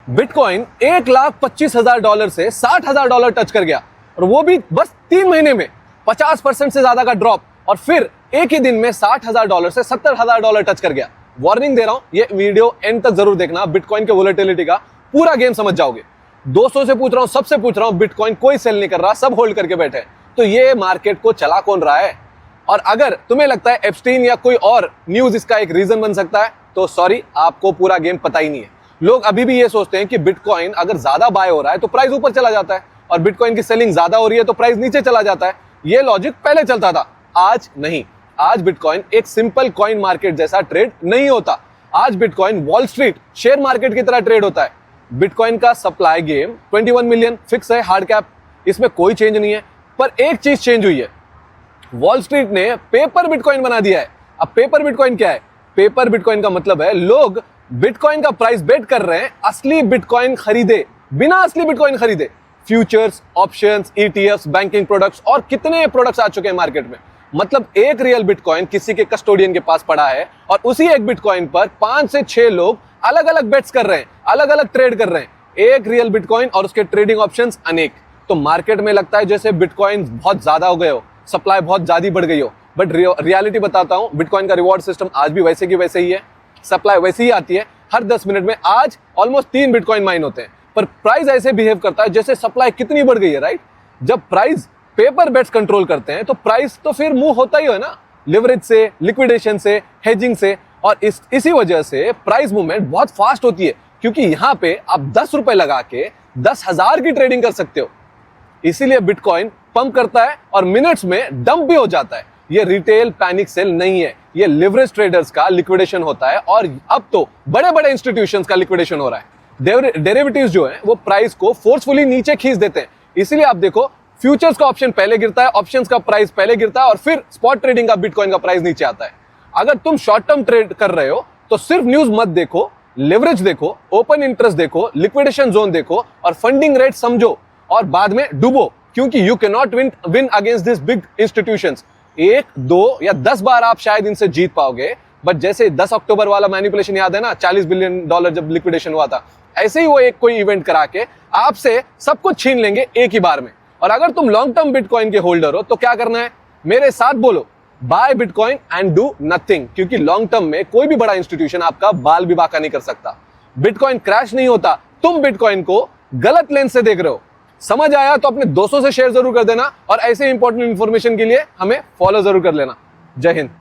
Bitcoin $1,25,000 से $60,000 touch कर गया और वो भी बस 3 महीने में 50% से ज्यादा का ड्रॉप और फिर एक ही दिन में $60,000 से $70,000 टच कर गया। वार्निंग दे रहा हूं, ये वीडियो एंड तक जरूर देखना, बिटकॉइन के वोलेटिलिटी का पूरा गेम समझ जाओगे। दोस्तों से पूछ रहा हूं, सबसे पूछ रहा हूं, बिटकॉइन कोई सेल नहीं कर रहा, सब होल्ड करके बैठे हैं, तो ये मार्केट को चला कौन रहा है? और अगर तुम्हें लगता है एप्स्टीन या कोई और न्यूज इसका एक रीजन बन सकता है, तो सॉरी, आपको पूरा गेम पता ही नहीं है। लोग अभी भी ये सोचते हैं कि बिटकॉइन अगर ज्यादा बाय हो रहा है तो प्राइस ऊपर चला जाता है और बिटकॉइन की सेलिंग ज्यादा हो रही है तो प्राइस नीचे चला जाता है। ये लॉजिक पहले चलता था, आज नहीं। आज बिटकॉइन एक सिंपल कॉइन मार्केट जैसा ट्रेड नहीं होता। आज bitcoin wall street share market की तरह ट्रेड होता है। बिटकॉइन का सप्लाई गेम 21 मिलियन फिक्स है, हार्ड कैप, इसमें कोई चेंज नहीं है। पर एक चीज चेंज हुई है, वॉल स्ट्रीट ने पेपर बिटकॉइन बना दिया है। अब पेपर बिटकॉइन क्या है? पेपर बिटकॉइन का मतलब है लोग बिटकॉइन का प्राइस बेट कर रहे हैं असली बिटकॉइन खरीदे बिना असली बिटकॉइन खरीदे। Futures, options, ETFs, banking products और कितने प्रोडक्ट्स आ चुके हैं मार्केट में। मतलब एक रियल बिटकॉइन किसी के कस्टोडियन के पास पड़ा है और उसी एक बिटकॉइन पर 5 से 6 लोग अलग अलग बेट्स कर रहे हैं, अलग अलग ट्रेड कर रहे हैं। एक रियल बिटकॉइन और उसके ट्रेडिंग ऑप्शंस अनेक। तो मार्केट में लगता है जैसे बिटकॉइन बहुत ज्यादा हो गए हो, सप्लाई बहुत ज्यादा बढ़ गई हो, बट रियलिटी बताता हूं, बिटकॉइन का रिवॉर्ड सिस्टम आज भी वैसे की वैसे ही है। सप्लाई वैसे ही आती है, हर 10 मिनट में आज ऑलमोस्ट 3 बिटकॉइन माइन होते हैं, पर प्राइस ऐसे बिहेव करता है जैसे सप्लाई कितनी बढ़ गई है, राइट? जब प्राइस पेपर बेट्स कंट्रोल करते हैं तो प्राइस तो फिर मूव होता ही है ना, लिवरेज से, लिक्विडेशन से, हेजिंग से। और इसी वजह से प्राइस मूवमेंट बहुत फास्ट होती है, क्योंकि यहां पे आप 10 रुपए लगा के 10,000 की ट्रेडिंग कर सकते हो। इसीलिए बिटकॉइन पंप करता है और मिनट्स में डंप भी हो जाता है। ये रिटेल पैनिक सेल नहीं है, ये लिवरेज ट्रेडर्स का लिक्विडेशन होता है और अब तो बड़े बड़े इंस्टीट्यूशंस का लिक्विडेशन हो रहा है। डेरिवेटिव्स जो हैं वो प्राइस को फोर्सफुली नीचे खींच देते हैं। इसीलिए आप देखो, फ्यूचर्स का ऑप्शन पहले गिरता है, ऑप्शंस का प्राइस पहले गिरता है और फिर स्पॉट ट्रेडिंग का बिटकॉइन का प्राइस नीचे आता है। अगर तुम शॉर्ट टर्म ट्रेड कर रहे हो तो सिर्फ न्यूज मत देखो, लेवरेज देखो, ओपन इंटरेस्ट देखो, लिक्विडेशन जोन देखो और फंडिंग रेट समझो और बाद में डूबो, क्योंकि you can not win against this big institutions. 1, 2 या 10 बार आप शायद इनसे जीत पाओगे, बट जैसे 10 अक्टूबर वाला मैनिपुलेशन याद है ना, $40 बिलियन जब लिक्विडेशन हुआ था, ऐसे ही वो एक कोई इवेंट करा के आपसे सब कुछ छीन लेंगे एक ही बार में। और अगर तुम लॉन्ग टर्म बिटकॉइन के होल्डर हो तो क्या करना है? मेरे साथ बोलो, buy bitcoin and do nothing, क्योंकि लॉन्ग टर्म में कोई भी बड़ा इंस्टीट्यूशन आपका बाल भी बाका नहीं कर सकता। बिटकॉइन क्रैश नहीं होता, तुम बिटकॉइन को गलत लेंस से देख रहे हो। समझ आया तो अपने दोस्तों से शेयर जरूर कर देना और ऐसे इंपॉर्टेंट इंफॉर्मेशन के लिए हमें फॉलो जरूर कर लेना। जय हिंद।